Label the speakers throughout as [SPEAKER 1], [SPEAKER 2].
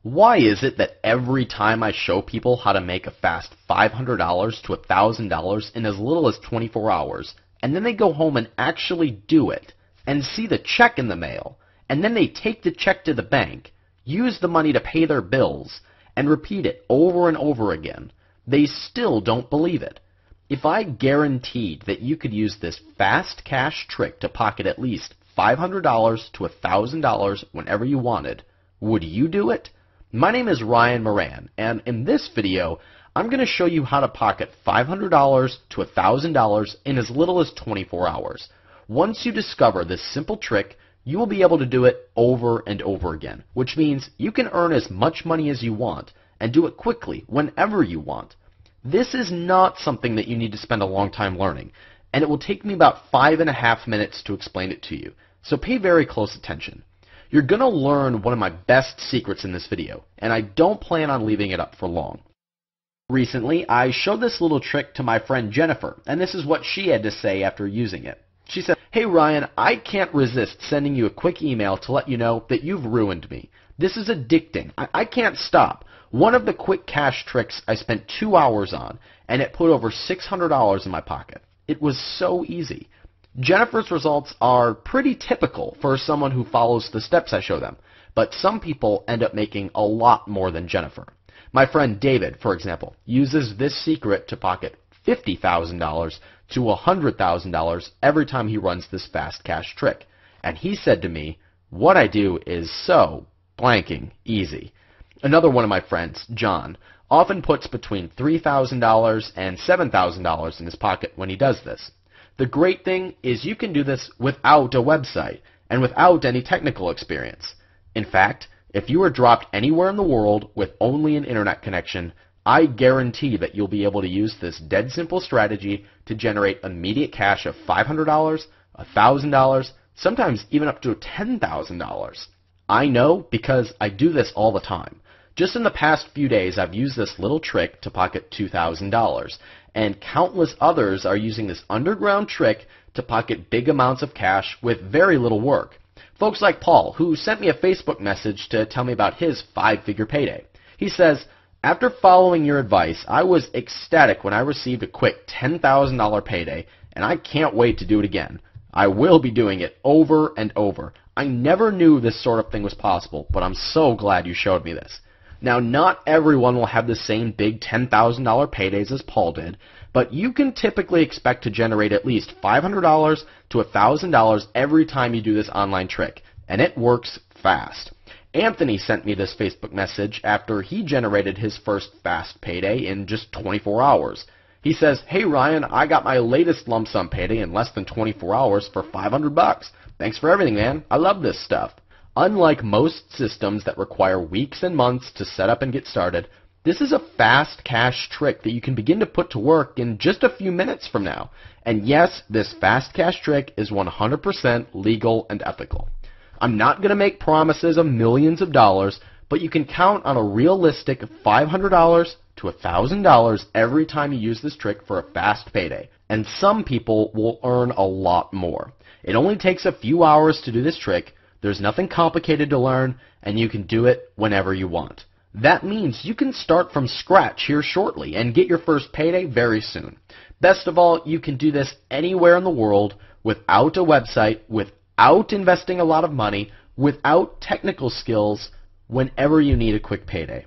[SPEAKER 1] Why is it that every time I show people how to make a fast $500 to $1,000 in as little as 24 hours, and then they go home and actually do it, and see the check in the mail, and then they take the check to the bank, use the money to pay their bills, and repeat it over and over again, they still don't believe it? If I guaranteed that you could use this fast cash trick to pocket at least $500 to $1,000 whenever you wanted, would you do it? My name is Ryan Moran, and in this video, I'm going to show you how to pocket $500 to $1,000 in as little as 24 hours. Once you discover this simple trick, you will be able to do it over and over again, which means you can earn as much money as you want and do it quickly whenever you want. This is not something that you need to spend a long time learning, and it will take me about 5.5 minutes to explain it to you, so pay very close attention. You're going to learn one of my best secrets in this video, and I don't plan on leaving it up for long. Recently, I showed this little trick to my friend Jennifer, and this is what she had to say after using it. She said, "Hey Ryan, I can't resist sending you a quick email to let you know that you've ruined me. This is addicting. I can't stop. One of the quick cash tricks I spent 2 hours on, and it put over $600 in my pocket. It was so easy." Jennifer's results are pretty typical for someone who follows the steps I show them, but some people end up making a lot more than Jennifer. My friend David, for example, uses this secret to pocket $50,000 to $100,000 every time he runs this fast cash trick. And he said to me, "What I do is so blanking easy." Another one of my friends, John, often puts between $3,000 and $7,000 in his pocket when he does this. The great thing is you can do this without a website and without any technical experience. In fact, if you are dropped anywhere in the world with only an internet connection, I guarantee that you'll be able to use this dead simple strategy to generate immediate cash of $500, $1,000, sometimes even up to $10,000. I know because I do this all the time. Just in the past few days, I've used this little trick to pocket $2,000, and countless others are using this underground trick to pocket big amounts of cash with very little work. Folks like Paul, who sent me a Facebook message to tell me about his 5-figure payday. He says, "After following your advice, I was ecstatic when I received a quick $10,000 payday, and I can't wait to do it again. I will be doing it over and over. I never knew this sort of thing was possible, but I'm so glad you showed me this." Now, not everyone will have the same big $10,000 paydays as Paul did, but you can typically expect to generate at least $500 to $1,000 every time you do this online trick, and it works fast. Anthony sent me this Facebook message after he generated his first fast payday in just 24 hours. He says, "Hey Ryan, I got my latest lump sum payday in less than 24 hours for $500. Thanks for everything, man. I love this stuff." Unlike most systems that require weeks and months to set up and get started, this is a fast cash trick that you can begin to put to work in just a few minutes from now. And yes, this fast cash trick is 100% legal and ethical. I'm not going to make promises of millions of dollars, but you can count on a realistic $500 to $1,000 every time you use this trick for a fast payday. And some people will earn a lot more. It only takes a few hours to do this trick. There's nothing complicated to learn, and you can do it whenever you want. That means you can start from scratch here shortly and get your first payday very soon. Best of all, you can do this anywhere in the world without a website, without investing a lot of money, without technical skills, whenever you need a quick payday.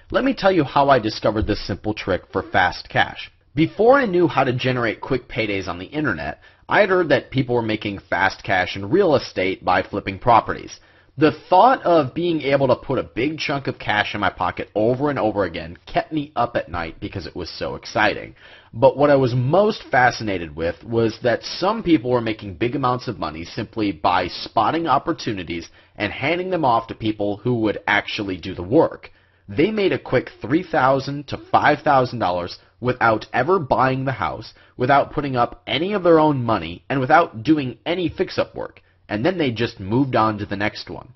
[SPEAKER 1] Let me tell you how I discovered this simple trick for fast cash. Before I knew how to generate quick paydays on the internet, I had heard that people were making fast cash in real estate by flipping properties. The thought of being able to put a big chunk of cash in my pocket over and over again kept me up at night because it was so exciting. But what I was most fascinated with was that some people were making big amounts of money simply by spotting opportunities and handing them off to people who would actually do the work. They made a quick $3,000 to $5,000 without ever buying the house, without putting up any of their own money, and without doing any fix-up work. And then they just moved on to the next one.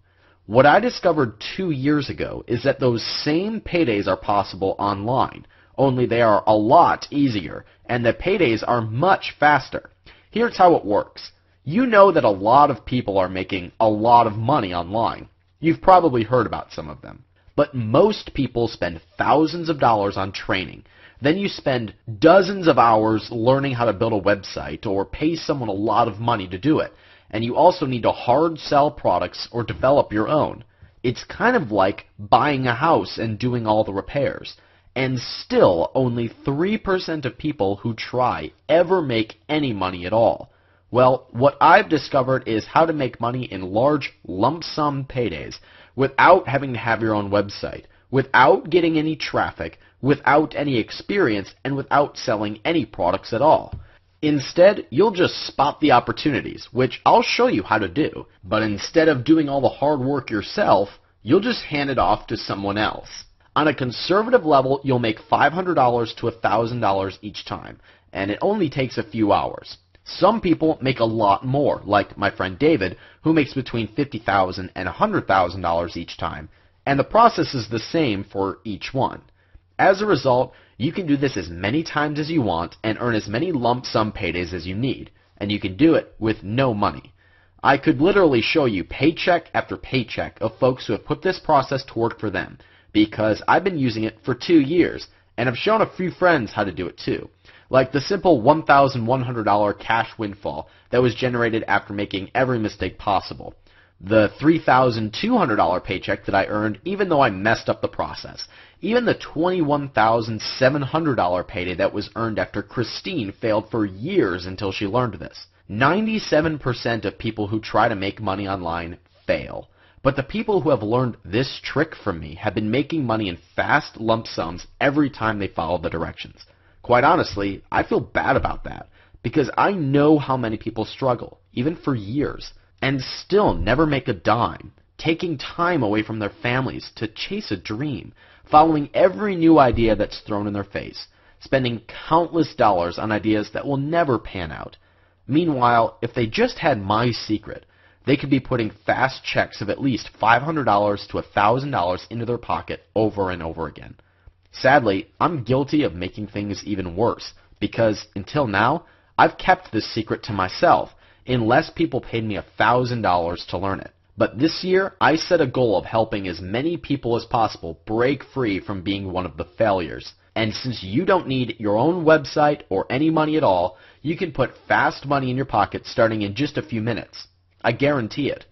[SPEAKER 1] What I discovered 2 years ago is that those same paydays are possible online, only they are a lot easier, and the paydays are much faster. Here's how it works. You know that a lot of people are making a lot of money online. You've probably heard about some of them. But most people spend thousands of dollars on training. Then you spend dozens of hours learning how to build a website or pay someone a lot of money to do it. And you also need to hard sell products or develop your own. It's kind of like buying a house and doing all the repairs. And still, only 3% of people who try ever make any money at all. Well, what I've discovered is how to make money in large lump sum paydays without having to have your own website, without getting any traffic, without any experience, and without selling any products at all. Instead, you'll just spot the opportunities, which I'll show you how to do. But instead of doing all the hard work yourself, you'll just hand it off to someone else. On a conservative level, you'll make $500 to $1,000 each time, and it only takes a few hours. Some people make a lot more, like my friend David, who makes between $50,000 and $100,000 each time, and the process is the same for each one. As a result, you can do this as many times as you want and earn as many lump sum paydays as you need, and you can do it with no money. I could literally show you paycheck after paycheck of folks who have put this process to work for them, because I've been using it for 2 years, and I've shown a few friends how to do it too. Like the simple $1,100 cash windfall that was generated after making every mistake possible. The $3,200 paycheck that I earned even though I messed up the process. Even the $21,700 payday that was earned after Christine failed for years until she learned this. 97% of people who try to make money online fail. But the people who have learned this trick from me have been making money in fast lump sums every time they follow the directions. Quite honestly, I feel bad about that, because I know how many people struggle, even for years, and still never make a dime, taking time away from their families to chase a dream, following every new idea that's thrown in their face, spending countless dollars on ideas that will never pan out. Meanwhile, if they just had my secret, they could be putting fast checks of at least $500 to $1,000 into their pocket over and over again. Sadly, I'm guilty of making things even worse, because until now, I've kept this secret to myself, unless people paid me $1,000 to learn it. But this year, I set a goal of helping as many people as possible break free from being one of the failures. And since you don't need your own website or any money at all, you can put fast money in your pocket starting in just a few minutes. I guarantee it.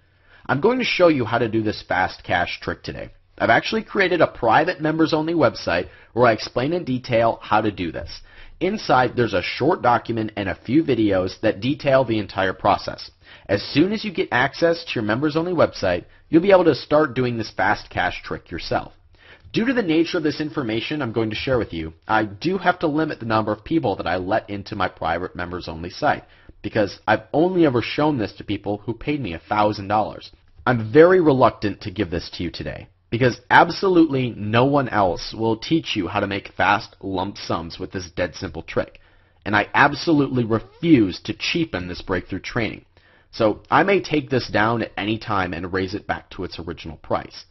[SPEAKER 1] I'm going to show you how to do this fast cash trick today. I've actually created a private members-only website where I explain in detail how to do this. Inside, there's a short document and a few videos that detail the entire process. As soon as you get access to your members-only website, you'll be able to start doing this fast cash trick yourself. Due to the nature of this information I'm going to share with you, I do have to limit the number of people that I let into my private members-only site, because I've only ever shown this to people who paid me $1,000. I'm very reluctant to give this to you today, because absolutely no one else will teach you how to make fast lump sums with this dead simple trick. And I absolutely refuse to cheapen this breakthrough training. So I may take this down at any time and raise it back to its original price.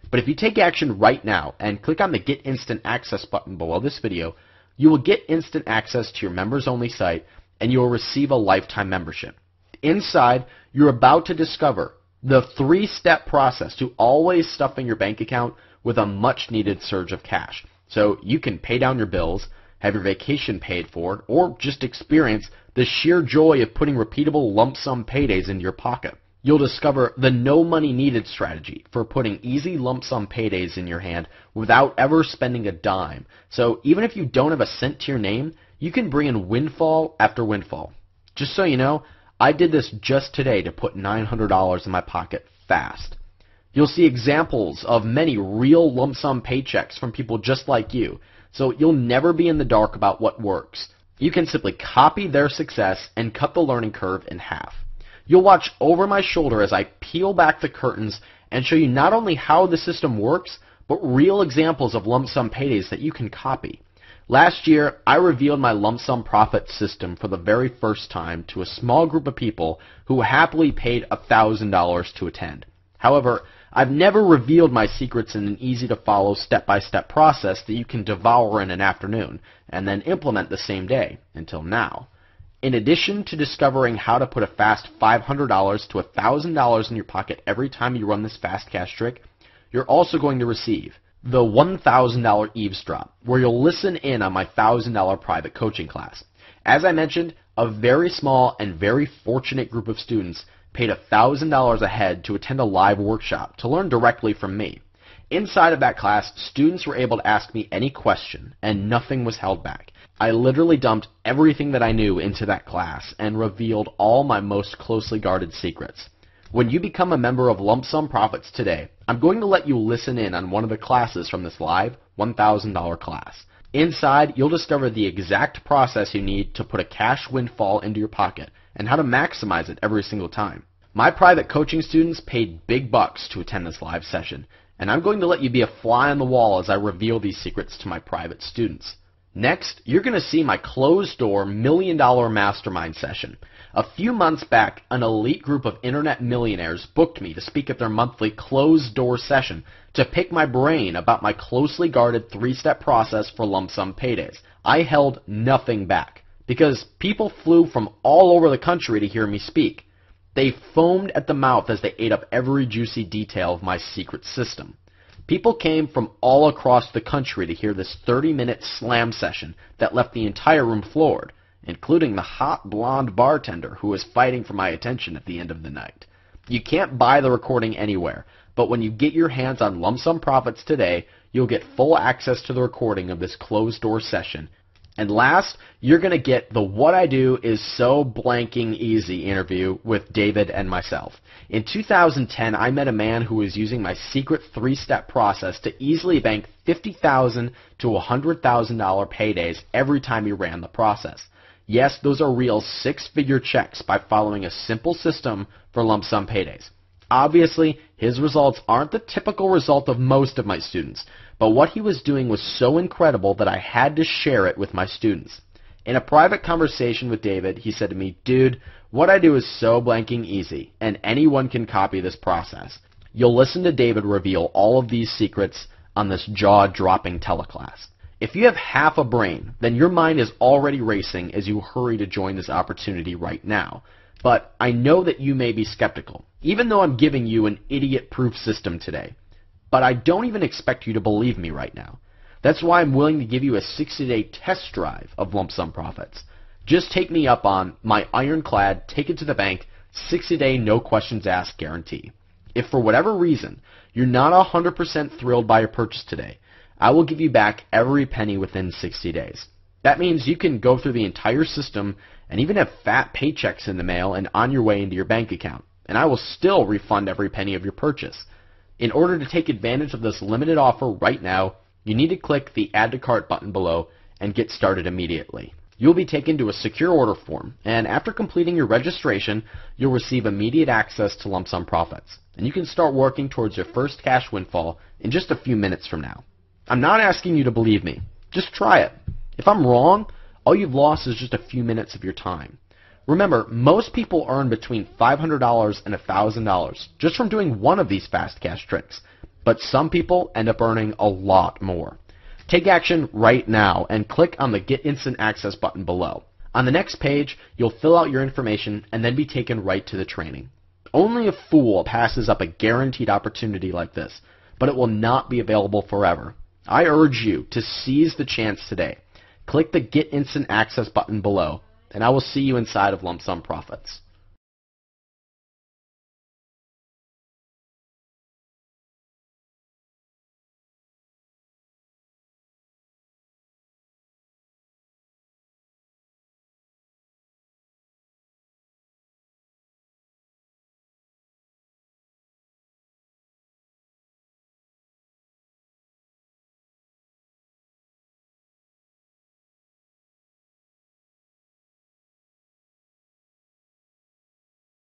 [SPEAKER 1] But if you take action right now and click on the Get Instant Access button below this video, you will get instant access to your members-only site and you will receive a lifetime membership. Inside, you're about to discover the 3-step process to always stuff in your bank account with a much-needed surge of cash. So you can pay down your bills, have your vacation paid for, or just experience the sheer joy of putting repeatable lump sum paydays into your pocket. You'll discover the no money needed strategy for putting easy lump sum paydays in your hand without ever spending a dime. So even if you don't have a cent to your name, you can bring in windfall after windfall. Just so you know, I did this just today to put $900 in my pocket fast. You'll see examples of many real lump sum paychecks from people just like you, so you'll never be in the dark about what works. You can simply copy their success and cut the learning curve in half. You'll watch over my shoulder as I peel back the curtains and show you not only how the system works, but real examples of lump sum paydays that you can copy. Last year, I revealed my lump sum profit system for the very first time to a small group of people who happily paid $1,000 to attend. However, I've never revealed my secrets in an easy-to-follow step-by-step process that you can devour in an afternoon and then implement the same day, until now. In addition to discovering how to put a fast $500 to $1,000 in your pocket every time you run this fast cash trick, you're also going to receive the $1,000 eavesdrop, where you'll listen in on my $1,000 private coaching class. As I mentioned, a very small and very fortunate group of students paid $1,000 a head to attend a live workshop to learn directly from me. Inside of that class, students were able to ask me any question, and nothing was held back. I literally dumped everything that I knew into that class and revealed all my most closely guarded secrets. When you become a member of Lump Sum Profits today, I'm going to let you listen in on one of the classes from this live $1,000 class. Inside, you'll discover the exact process you need to put a cash windfall into your pocket and how to maximize it every single time. My private coaching students paid big bucks to attend this live session, and I'm going to let you be a fly on the wall as I reveal these secrets to my private students. Next, you're going to see my closed-door $1 million mastermind session. A few months back, an elite group of internet millionaires booked me to speak at their monthly closed-door session to pick my brain about my closely guarded 3-step process for lump sum paydays. I held nothing back because people flew from all over the country to hear me speak. They foamed at the mouth as they ate up every juicy detail of my secret system. People came from all across the country to hear this 30-minute slam session that left the entire room floored, including the hot blonde bartender who was fighting for my attention at the end of the night. You can't buy the recording anywhere, but when you get your hands on Lump Sum Profits today, you'll get full access to the recording of this closed-door session. And last, you're going to get the What I Do is So Blanking Easy interview with David and myself. In 2010, I met a man who was using my secret 3-step process to easily bank $50,000 to $100,000 paydays every time he ran the process. Yes, those are real 6-figure checks by following a simple system for lump sum paydays. Obviously, his results aren't the typical result of most of my students, but what he was doing was so incredible that I had to share it with my students. In a private conversation with David, he said to me, "Dude, what I do is so blanking easy, and anyone can copy this process." You'll listen to David reveal all of these secrets on this jaw-dropping teleclass. If you have half a brain, then your mind is already racing as you hurry to join this opportunity right now. But I know that you may be skeptical, even though I'm giving you an idiot-proof system today. But I don't even expect you to believe me right now. That's why I'm willing to give you a 60-day test drive of Lump Sum Profits. Just take me up on my ironclad, take it to the bank, 60-day no questions asked guarantee. If for whatever reason you're not 100% thrilled by your purchase today, I will give you back every penny within 60 days. That means you can go through the entire system and even have fat paychecks in the mail and on your way into your bank account, and I will still refund every penny of your purchase. In order to take advantage of this limited offer right now, you need to click the Add to Cart button below and get started immediately. You'll be taken to a secure order form, and after completing your registration, you'll receive immediate access to Lump Sum Profits, and you can start working towards your first cash windfall in just a few minutes from now. I'm not asking you to believe me. Just try it. If I'm wrong, all you've lost is just a few minutes of your time. Remember, most people earn between $500 and $1,000 just from doing one of these fast cash tricks, but some people end up earning a lot more. Take action right now and click on the Get Instant Access button below. On the next page, you'll fill out your information and then be taken right to the training. Only a fool passes up a guaranteed opportunity like this, but it will not be available forever. I urge you to seize the chance today. Click the Get Instant Access button below, and I will see you inside of Lump Sum Profits.